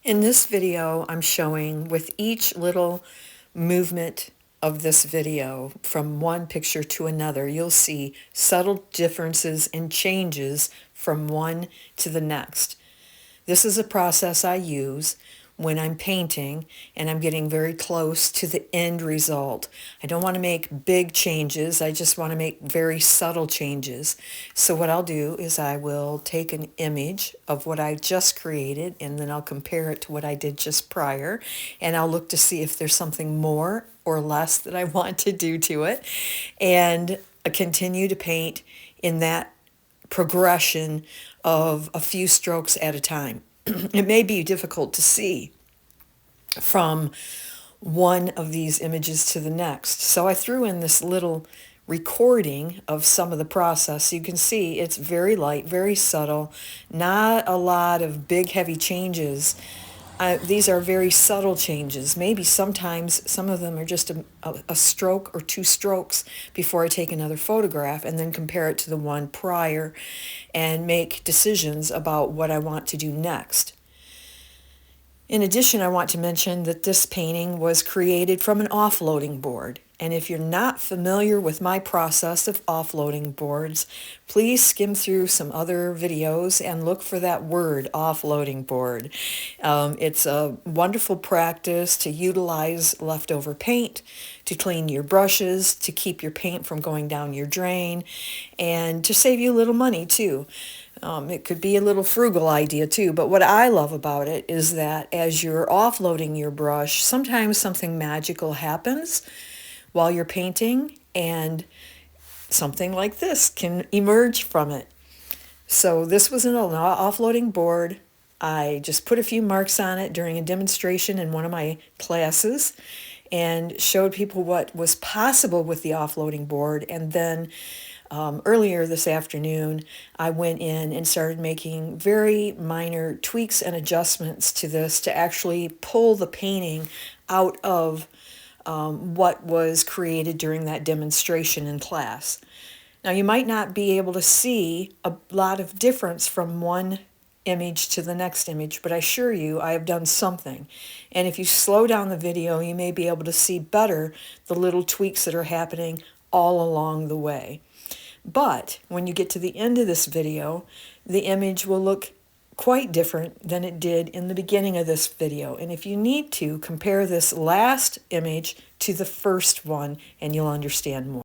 In this video, I'm showing with each little movement of this video from one picture to another, you'll see subtle differences and changes from one to the next. This is a process I use when I'm painting and I'm getting very close to the end result. I don't want to make big changes. I just want to make very subtle changes. So what I'll do is I will take an image of what I just created and then I'll compare it to what I did just prior, and I'll look to see if there's something more or less that I want to do to it, and continue to paint in that progression of a few strokes at a time. It may be difficult to see from one of these images to the next. So I threw in this little recording of some of the process. You can see it's very light, very subtle, not a lot of big heavy changes. These are very subtle changes. Maybe sometimes some of them are just a stroke or two strokes before I take another photograph and then compare it to the one prior and make decisions about what I want to do next. In addition, I want to mention that this painting was created from an offloading board. And if you're not familiar with my process of offloading boards, please skim through some other videos and look for that word, offloading board. It's a wonderful practice to utilize leftover paint, to clean your brushes, to keep your paint from going down your drain, and to save you a little money too. It could be a little frugal idea too, but what I love about it is that as you're offloading your brush, sometimes something magical happens while you're painting, and something like this can emerge from it. So this was an offloading board. I just put a few marks on it during a demonstration in one of my classes and showed people what was possible with the offloading board. And then earlier this afternoon, I went in and started making very minor tweaks and adjustments to this to actually pull the painting out of what was created during that demonstration in class. Now, you might not be able to see a lot of difference from one image to the next image, but I assure you I have done something. And if you slow down the video, you may be able to see better the little tweaks that are happening all along the way. But when you get to the end of this video, the image will look quite different than it did in the beginning of this video. And if you need to, compare this last image to the first one and you'll understand more.